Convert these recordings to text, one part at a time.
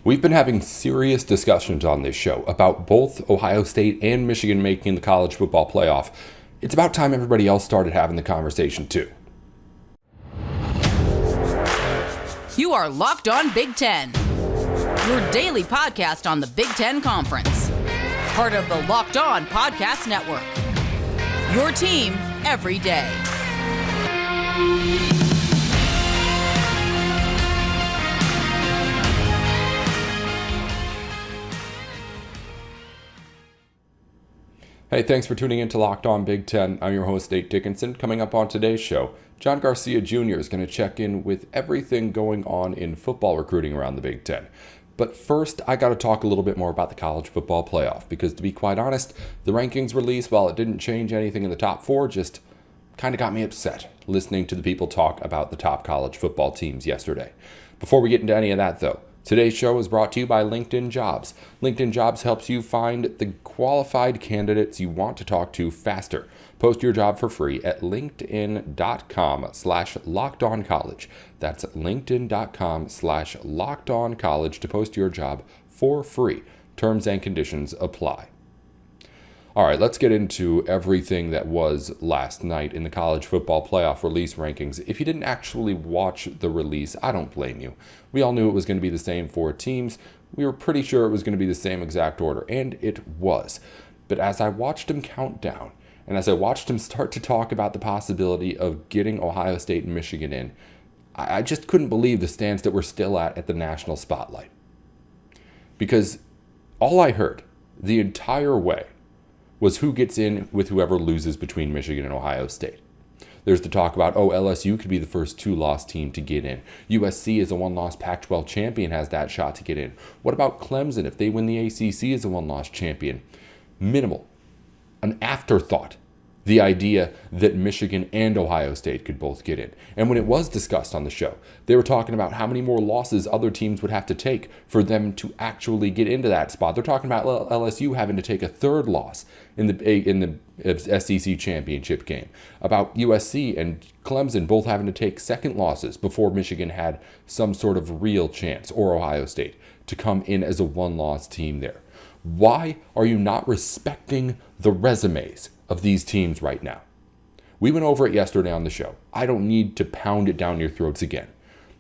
We've been having serious discussions on this show about both Ohio State and Michigan making the college football playoff. It's about time everybody else started having the conversation too. You are Locked On Big Ten, your daily podcast on the Big Ten Conference. Part of the Locked On Podcast Network. Your team every day. Hey, thanks for tuning in to Locked On Big Ten. I'm your host, Nate Dickinson. Coming up on today's show, John Garcia Jr. is going to check in with everything going on in football recruiting around the Big Ten. But first, I got to talk a little bit more about the college football playoff, because to be quite honest, the rankings release, while it didn't change anything in the top four, just kind of got me upset listening to the people talk about the top college football teams yesterday. Before we get into any of that, though, today's show is brought to you by LinkedIn Jobs. LinkedIn Jobs helps you find the qualified candidates you want to talk to faster. Post your job for free at linkedin.com/lockedoncollege. That's linkedin.com/lockedoncollege to post your job for free. Terms and conditions apply. All right, let's get into everything that was last night in the college football playoff release rankings. If you didn't actually watch the release, I don't blame you. We all knew it was going to be the same four teams. We were pretty sure it was going to be the same exact order, and it was. But as I watched them count down, and as I watched them start to talk about the possibility of getting Ohio State and Michigan in, I just couldn't believe the stance that we're still at the national spotlight. Because all I heard the entire way was who gets in with whoever loses between Michigan and Ohio State. There's the talk about, LSU could be the first two-loss team to get in. USC as a one-loss Pac-12 champion has that shot to get in. What about Clemson if they win the ACC as a one-loss champion? Minimal. An afterthought. The idea that Michigan and Ohio State could both get in. And when it was discussed on the show, they were talking about how many more losses other teams would have to take for them to actually get into that spot. They're talking about LSU having to take a third loss in the SEC championship game. About USC and Clemson both having to take second losses before Michigan had some sort of real chance, or Ohio State, to come in as a one-loss team there. Why are you not respecting the resumes of these teams right now? We went over it yesterday on the show. I don't need to pound it down your throats again.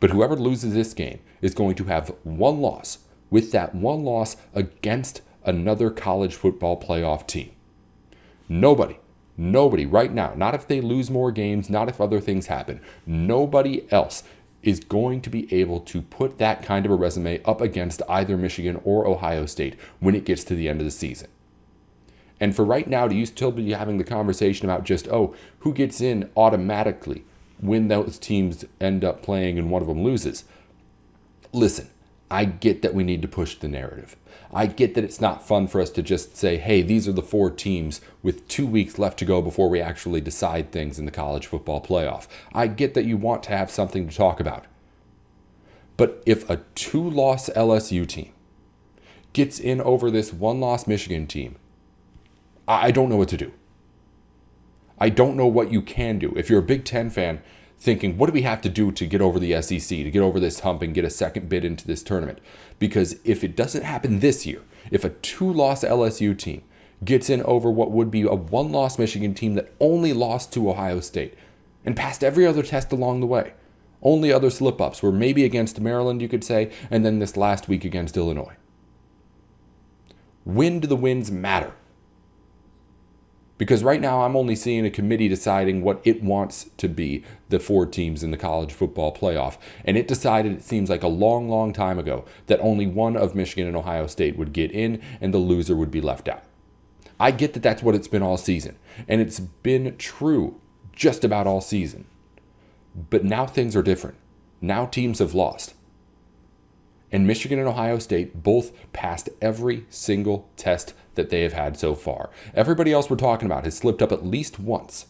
But whoever loses this game is going to have one loss, with that one loss against another college football playoff team. Nobody right now, not if they lose more games, not if other things happen, nobody else is going to be able to put that kind of a resume up against either Michigan or Ohio State when it gets to the end of the season. And for right now, do you still be having the conversation about just, who gets in automatically when those teams end up playing and one of them loses? Listen, I get that we need to push the narrative. I get that it's not fun for us to just say, hey, these are the four teams with 2 weeks left to go before we actually decide things in the college football playoff. I get that you want to have something to talk about. But if a two-loss LSU team gets in over this one-loss Michigan team, I don't know what to do. I don't know what you can do. If you're a Big Ten fan thinking, what do we have to do to get over the SEC, to get over this hump and get a second bid into this tournament? Because if it doesn't happen this year, if a two-loss LSU team gets in over what would be a one-loss Michigan team that only lost to Ohio State and passed every other test along the way, only other slip-ups were maybe against Maryland, you could say, and then this last week against Illinois. When do the wins matter? Because right now I'm only seeing a committee deciding what it wants to be the four teams in the college football playoff. And it decided, it seems like a long, long time ago, that only one of Michigan and Ohio State would get in and the loser would be left out. I get that that's what it's been all season. And it's been true just about all season. But now things are different. Now teams have lost. And Michigan and Ohio State both passed every single test that they have had so far. Everybody else we're talking about has slipped up at least once.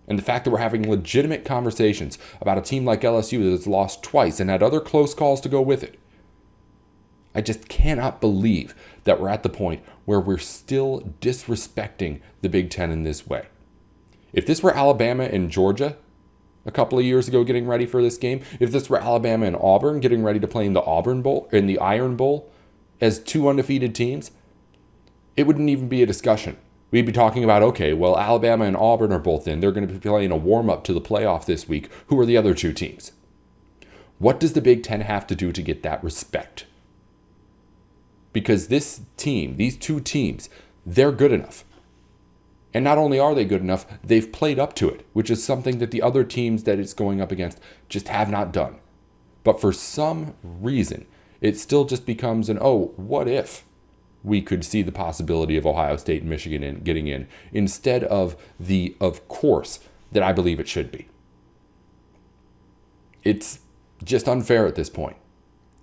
And the fact that we're having legitimate conversations about a team like LSU that has lost twice and had other close calls to go with it. I just cannot believe that we're at the point where we're still disrespecting the Big Ten in this way. If this were Alabama and Georgia, a couple of years ago getting ready for this game, if this were Alabama and Auburn getting ready to play in the Auburn Bowl, in the Iron Bowl, as two undefeated teams, it wouldn't even be a discussion. We'd be talking about, okay, well, Alabama and Auburn are both in. They're going to be playing a warm-up to the playoff this week. Who are the other two teams? What does the Big Ten have to do to get that respect? Because this team, these two teams, they're good enough. And not only are they good enough, they've played up to it, which is something that the other teams that it's going up against just have not done. But for some reason, it still just becomes an, oh, what if we could see the possibility of Ohio State and Michigan getting in instead of the of course that I believe it should be. It's just unfair at this point.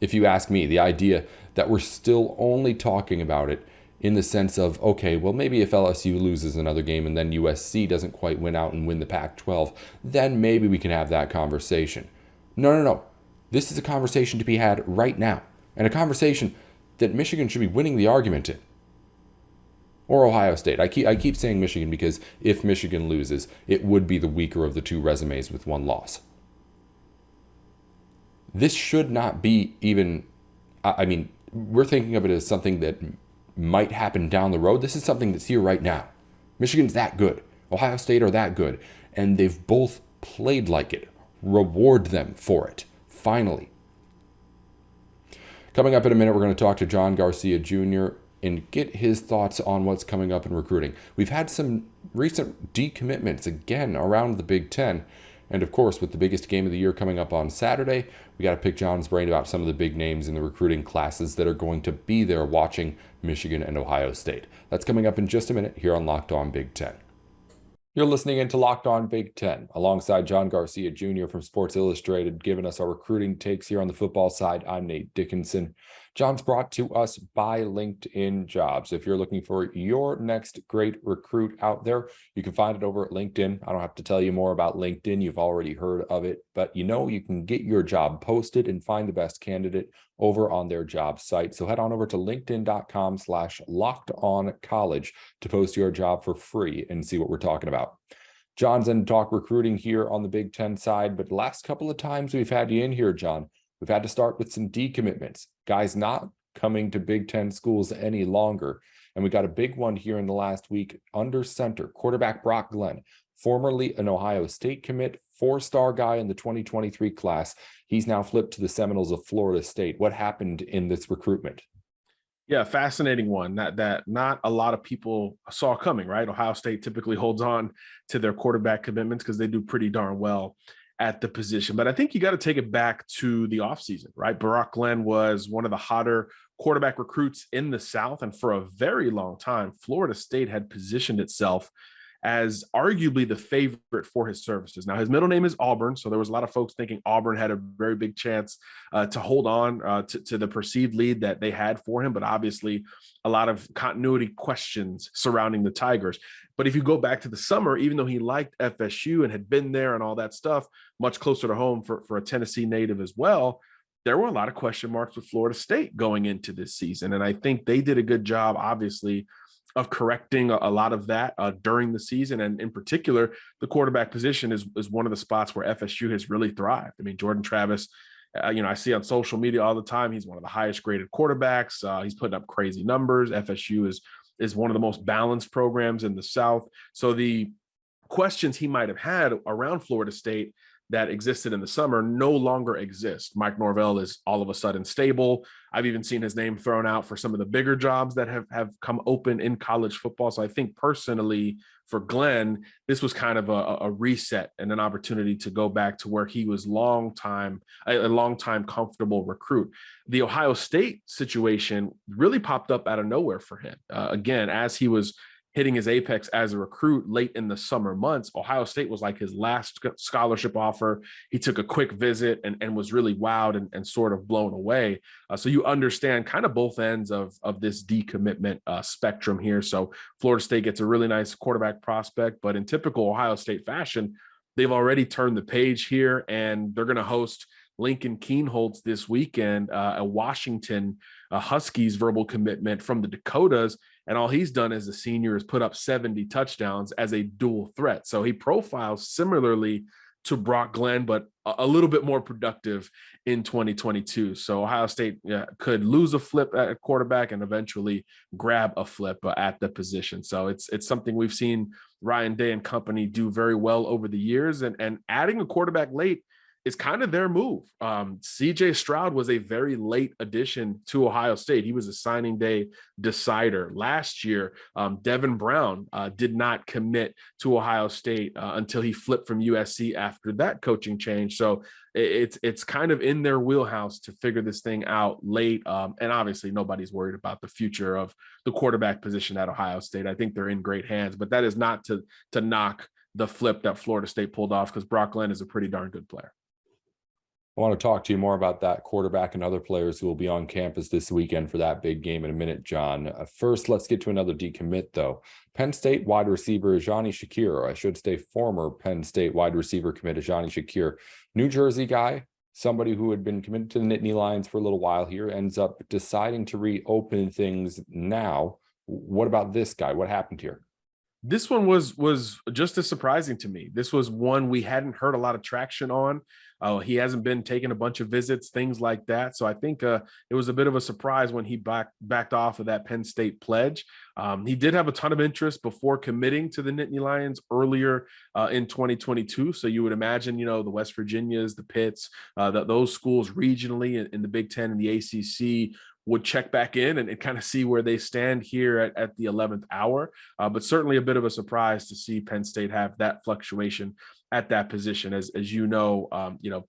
If you ask me, the idea that we're still only talking about it in the sense of, okay, well, maybe if LSU loses another game and then USC doesn't quite win out and win the Pac-12, then maybe we can have that conversation. No. This is a conversation to be had right now, and a conversation that Michigan should be winning the argument in. Or Ohio State. I keep saying Michigan because if Michigan loses, it would be the weaker of the two resumes with one loss. This should not be even, I mean, we're thinking of it as something that might happen down the road. This is something that's here right now. Michigan's that good. Ohio State are that good. And they've both played like it. Reward them for it. Finally. Coming up in a minute, we're going to talk to John Garcia Jr. and get his thoughts on what's coming up in recruiting. We've had some recent decommitments again around the Big Ten. And of course, with the biggest game of the year coming up on Saturday, we got to pick John's brain about some of the big names in the recruiting classes that are going to be there watching Michigan and Ohio State. That's coming up in just a minute here on Locked On Big Ten. You're listening into Locked On Big Ten alongside John Garcia Jr. from Sports Illustrated, giving us our recruiting takes here on the football side. I'm Nate Dickinson. John's brought to us by LinkedIn Jobs. If you're looking for your next great recruit out there, you can find it over at LinkedIn. I don't have to tell you more about LinkedIn. You've already heard of it, but you can get your job posted and find the best candidate over on their job site. So head on over to linkedin.com/lockedoncollege to post your job for free and see what we're talking about. John's in talk recruiting here on the Big Ten side, but the last couple of times we've had you in here, John, we've had to start with some decommitments. Guys not coming to Big Ten schools any longer. And we got a big one here in the last week under center. Quarterback Brock Glenn, formerly an Ohio State commit, 4-star guy in the 2023 class. He's now flipped to the Seminoles of Florida State. What happened in this recruitment? Yeah, fascinating one that not a lot of people saw coming, right? Ohio State typically holds on to their quarterback commitments because they do pretty darn well at the position. But I think you got to take it back to the offseason, right? Brock Glenn was one of the hotter quarterback recruits in the South. And for a very long time, Florida State had positioned itself as arguably the favorite for his services. Now, his middle name is Auburn, so there was a lot of folks thinking Auburn had a very big chance to hold on to the perceived lead that they had for him, but obviously a lot of continuity questions surrounding the Tigers. But if you go back to the summer, even though he liked FSU and had been there and all that stuff, much closer to home for a Tennessee native as well, there were a lot of question marks with Florida State going into this season. And I think they did a good job, obviously, of correcting a lot of that during the season. And in particular, the quarterback position is one of the spots where FSU has really thrived. I mean, Jordan Travis, I see on social media all the time, he's one of the highest graded quarterbacks. He's putting up crazy numbers. FSU is one of the most balanced programs in the South. So the questions he might have had around Florida State that existed in the summer no longer exist. Mike Norvell is all of a sudden stable. I've even seen his name thrown out for some of the bigger jobs that have come open in college football. So I think personally for Glenn, this was kind of a reset and an opportunity to go back to where he was a long time comfortable recruit. The Ohio State situation really popped up out of nowhere for him. Again, as he was hitting his apex as a recruit late in the summer months, Ohio State was like his last scholarship offer. He took a quick visit and was really wowed and sort of blown away. So you understand kind of both ends of this decommitment spectrum here. So Florida State gets a really nice quarterback prospect, but in typical Ohio State fashion, they've already turned the page here and they're going to host Lincoln Keenholz this weekend, a Washington Huskies verbal commitment from the Dakotas. And all he's done as a senior is put up 70 touchdowns as a dual threat. So he profiles similarly to Brock Glenn, but a little bit more productive in 2022. So Ohio State could lose a flip at quarterback and eventually grab a flip at the position. So it's something we've seen Ryan Day and company do very well over the years, and adding a quarterback late is kind of their move. CJ Stroud was a very late addition to Ohio State. He was a signing day decider. Last year, Devin Brown did not commit to Ohio State until he flipped from USC after that coaching change. So it's kind of in their wheelhouse to figure this thing out late. And obviously nobody's worried about the future of the quarterback position at Ohio State. I think they're in great hands, but that is not to knock the flip that Florida State pulled off, because Brock Glenn is a pretty darn good player. I want to talk to you more about that quarterback and other players who will be on campus this weekend for that big game in a minute, John. First, let's get to another decommit, though. Penn State wide receiver Johnny Shakir, or I should say former Penn State wide receiver commit Johnny Shakir, New Jersey guy, somebody who had been committed to the Nittany Lions for a little while here, ends up deciding to reopen things now. What about this guy? What happened here? This one was just as surprising to me. This was one we hadn't heard a lot of traction on. He hasn't been taking a bunch of visits, things like that. So I think it was a bit of a surprise when he backed off of that Penn State pledge. He did have a ton of interest before committing to the Nittany Lions earlier in 2022. So you would imagine, the West Virginias, the Pitts, those schools regionally in the Big Ten and the ACC would check back in and kind of see where they stand here at the 11th hour. But certainly a bit of a surprise to see Penn State have that fluctuation at that position. As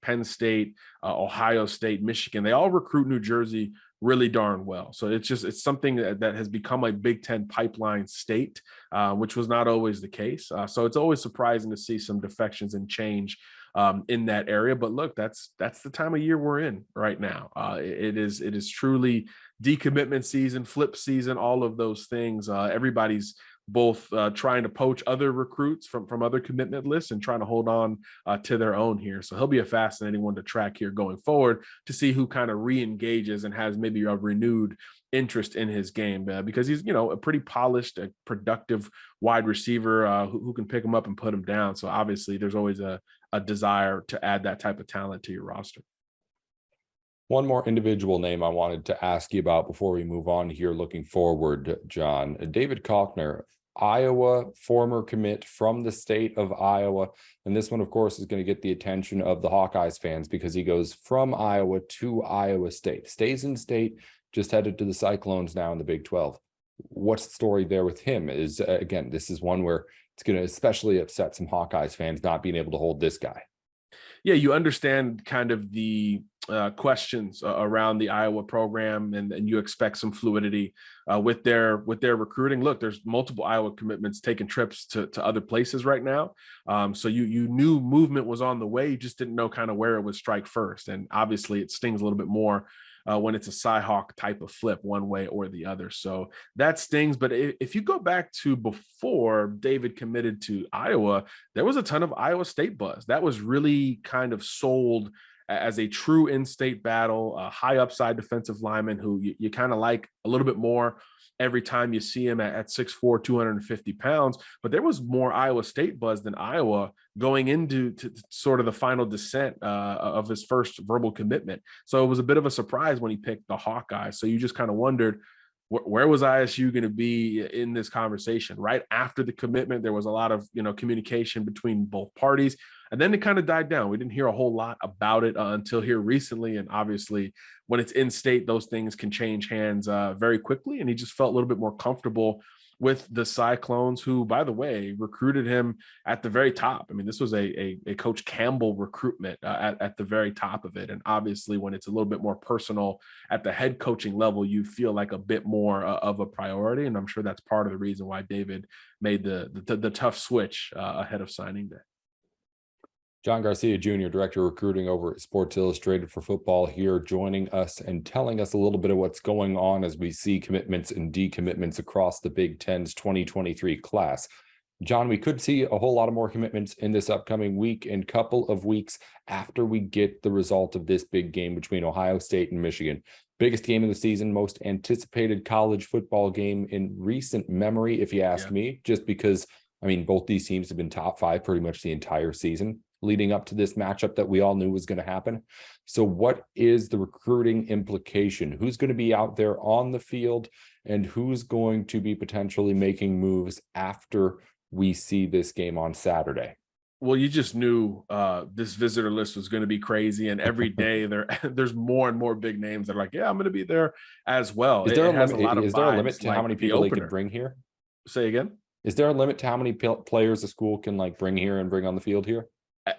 Penn State, Ohio State, Michigan, they all recruit New Jersey really darn well. So it's something that has become a Big Ten pipeline state, which was not always the case. So it's always surprising to see some defections and change in that area. But look, that's the time of year we're in right now. It is truly decommitment season, flip season, all of those things. Everybody's both trying to poach other recruits from other commitment lists and trying to hold on to their own here. So he'll be a fascinating one to track here going forward to see who kind of re-engages and has maybe a renewed interest in his game, because he's, a pretty polished, productive wide receiver who can pick him up and put him down. So obviously there's always a desire to add that type of talent to your roster. One more individual name I wanted to ask you about before we move on here looking forward, John. David Kalkner, Iowa former commit from the state of Iowa. And this one, of course, is going to get the attention of the Hawkeyes fans because he goes from Iowa to Iowa State, stays in state, just headed to the Cyclones now in the Big 12. What's the story there with him? Is again, this is one where it's going to especially upset some Hawkeyes fans not being able to hold this guy. Yeah, you understand kind of the questions around the Iowa program, and you expect some fluidity with their recruiting. Look, there's multiple Iowa commitments taking trips to other places right now. So you knew movement was on the way. You just didn't know kind of where it would strike first. And obviously it stings a little bit more when it's a Cyhawk type of flip one way or the other. So that stings. But if you go back to before David committed to Iowa, there was a ton of Iowa State buzz. That was really kind of sold as a true in-state battle, a high upside defensive lineman who you kind of like a little bit more every time you see him at 6'4", 250 pounds. But there was more Iowa State buzz than Iowa going into sort of the final descent of his first verbal commitment. So it was a bit of a surprise when he picked the Hawkeyes. So you just kind of wondered, where was ISU going to be in this conversation? Right after the commitment, there was a lot of communication between both parties, and then it kind of died down. We didn't hear a whole lot about it until here recently, and obviously, when it's in state, those things can change hands very quickly. And he just felt a little bit more comfortable with the Cyclones, who, by the way, recruited him at the very top. I mean, this was a Coach Campbell recruitment at the very top of it. And obviously, when it's a little bit more personal at the head coaching level, you feel like a bit more of a priority. And I'm sure that's part of the reason why David made the tough switch ahead of signing day. John Garcia Jr., Director of Recruiting over at Sports Illustrated for Football, here joining us and telling us a little bit of what's going on as we see commitments and decommitments across the Big Ten's 2023 class. John, we could see a whole lot of more commitments in this upcoming week and couple of weeks after we get the result of this big game between Ohio State and Michigan. Biggest game of the season, most anticipated college football game in recent memory, if you ask me, just because, I mean, both these teams have been top five pretty much the entire season. leading up to this matchup that we all knew was going to happen. So what is the recruiting implication? Who's going to be out there on the field, and who's going to be potentially making moves after we see this game on Saturday? Well, you just knew this visitor list was going to be crazy, and every day there's more and more big names that are like, yeah, I'm going to be there as well. Is there a limit to how many people they could bring here? Say again? Is there a limit to how many players the school can like bring here and bring on the field here?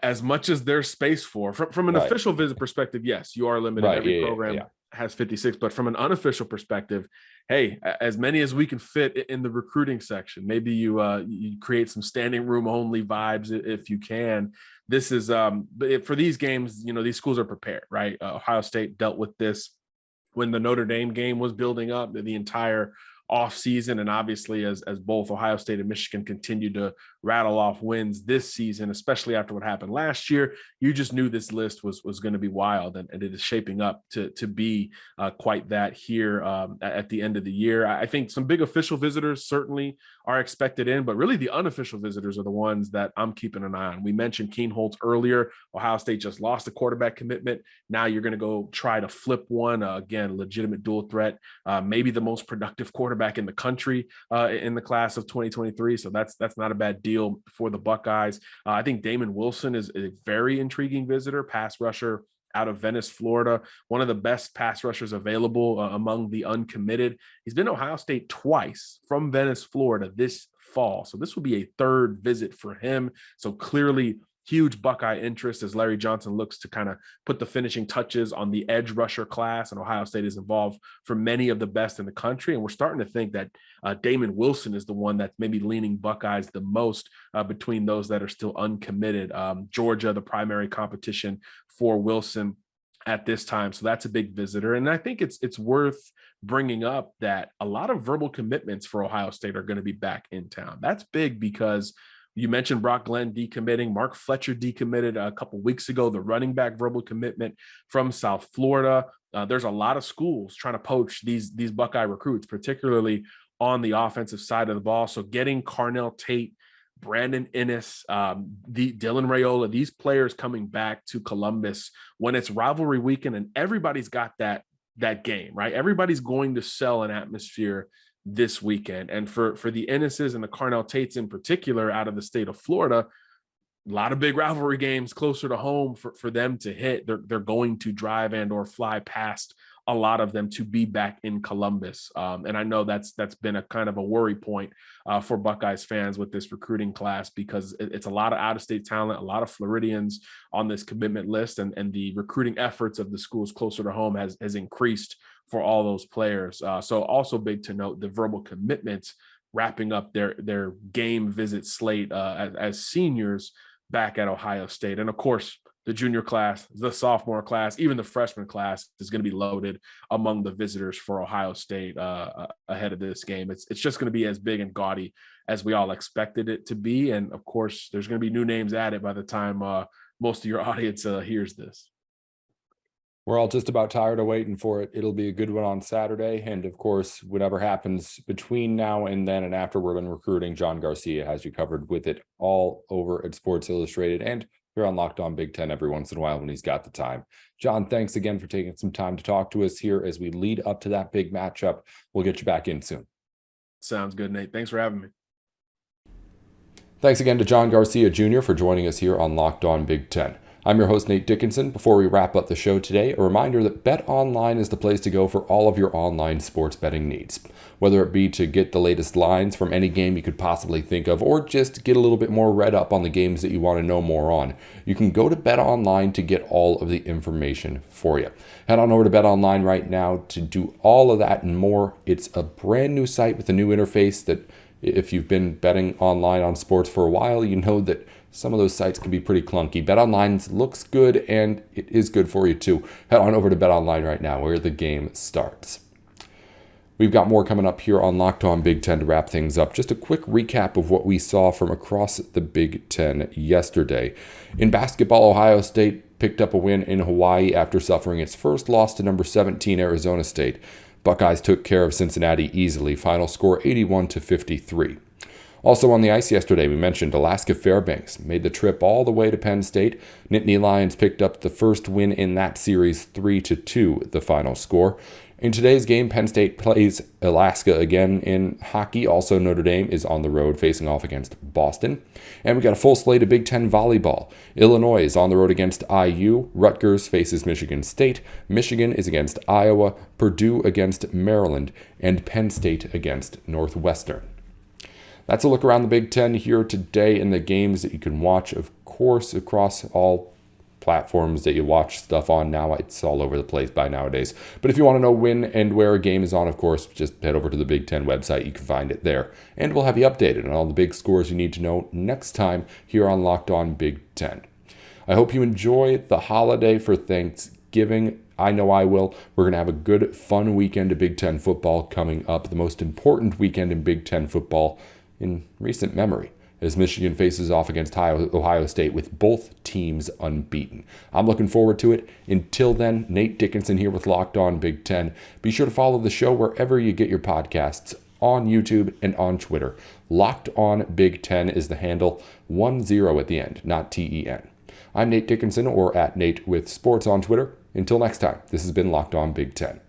As much as there's space for. From an official visit perspective, yes, you are limited. Every program has 56, but from an unofficial perspective, hey, as many as we can fit in the recruiting section. Maybe you create some standing room only vibes if you can. This is but for these games, these schools are prepared, right? Ohio State dealt with this when the Notre Dame game was building up the entire off season, and obviously as both Ohio State and Michigan continue to rattle off wins this season, especially after what happened last year, you just knew this list was going to be wild, and it is shaping up to be quite that here at the end of the year. I think some big official visitors certainly are expected in, but really the unofficial visitors are the ones that I'm keeping an eye on. We mentioned Keen Holtz earlier. Ohio State just lost a quarterback commitment. Now you're going to go try to flip one. Again, legitimate dual threat, maybe the most productive quarterback in the country in the class of 2023. So that's not a bad deal for the Buckeyes. I think Damon Wilson is a very intriguing visitor, pass rusher out of Venice, Florida, one of the best pass rushers available among the uncommitted. He's been to Ohio State twice from Venice, Florida this fall. So this will be a third visit for him. So clearly huge Buckeye interest as Larry Johnson looks to kind of put the finishing touches on the edge rusher class, and Ohio State is involved for many of the best in the country. And we're starting to think that Damon Wilson is the one that's maybe leaning Buckeyes the most between those that are still uncommitted. Georgia, the primary competition for Wilson at this time. So that's a big visitor. And I think it's worth bringing up that a lot of verbal commitments for Ohio State are going to be back in town. That's big because you mentioned Brock Glenn decommitting, Mark Fletcher decommitted a couple weeks ago, the running back verbal commitment from South Florida. There's a lot of schools trying to poach these Buckeye recruits, particularly on the offensive side of the ball. So getting Carnell Tate, Brandon Inniss, the Dylan Raiola, these players coming back to Columbus when it's rivalry weekend and everybody's got that game, right? Everybody's going to sell an atmosphere this weekend. And for the Innisses and the Carnell Tates in particular out of the state of Florida, a lot of big rivalry games closer to home for them to hit. They're going to drive and or fly past a lot of them to be back in Columbus. And I know that's been a kind of a worry point for Buckeyes fans with this recruiting class, because it's a lot of out-of-state talent, a lot of Floridians on this commitment list, and the recruiting efforts of the schools closer to home has increased for all those players. So also big to note the verbal commitments wrapping up their game visit slate as seniors back at Ohio State. And of course, the junior class, the sophomore class, even the freshman class is going to be loaded among the visitors for Ohio State ahead of this game. It's just going to be as big and gaudy as we all expected it to be. And of course, there's going to be new names added by the time most of your audience hears this. We're all just about tired of waiting for it. It'll be a good one on Saturday. And of course, whatever happens between now and then and afterward in recruiting, John Garcia has you covered with it all over at Sports Illustrated and here on Locked On Big Ten every once in a while when he's got the time. John, thanks again for taking some time to talk to us here as we lead up to that big matchup. We'll get you back in soon. Sounds good, Nate. Thanks for having me. Thanks again to John Garcia Jr. for joining us here on Locked On Big Ten. I'm your host, Nate Dickinson. Before we wrap up the show today, a reminder that BetOnline is the place to go for all of your online sports betting needs. Whether it be to get the latest lines from any game you could possibly think of, or just get a little bit more read up on the games that you want to know more on, you can go to BetOnline to get all of the information for you. Head on over to BetOnline right now to do all of that and more. It's a brand new site with a new interface that if you've been betting online on sports for a while, you know that some of those sites can be pretty clunky. BetOnline looks good, and it is good for you too. Head on over to BetOnline right now, where the game starts. We've got more coming up here on Locked On Big Ten to wrap things up. Just a quick recap of what we saw from across the Big Ten yesterday. In basketball, Ohio State picked up a win in Hawaii after suffering its first loss to number 17 Arizona State. Buckeyes took care of Cincinnati easily. Final score 81-53. Also on the ice yesterday, we mentioned Alaska Fairbanks made the trip all the way to Penn State. Nittany Lions picked up the first win in that series, 3-2, the final score. In today's game, Penn State plays Alaska again in hockey. Also, Notre Dame is on the road facing off against Boston. And we got a full slate of Big Ten volleyball. Illinois is on the road against IU. Rutgers faces Michigan State. Michigan is against Iowa. Purdue against Maryland. And Penn State against Northwestern. That's a look around the Big Ten here today in the games that you can watch, of course, across all platforms that you watch stuff on now. It's all over the place by nowadays. But if you want to know when and where a game is on, of course, just head over to the Big Ten website. You can find it there. And we'll have you updated on all the big scores you need to know next time here on Locked On Big Ten. I hope you enjoy the holiday for Thanksgiving. I know I will. We're going to have a good, fun weekend of Big Ten football coming up. The most important weekend in Big Ten football in recent memory, as Michigan faces off against Ohio State with both teams unbeaten. I'm looking forward to it. Until then, Nate Dickinson here with Locked On Big Ten. Be sure to follow the show wherever you get your podcasts, on YouTube and on Twitter. Locked On Big Ten is the handle, 10 at the end, not TEN. I'm Nate Dickinson, or at Nate with Sports on Twitter. Until next time, this has been Locked On Big Ten.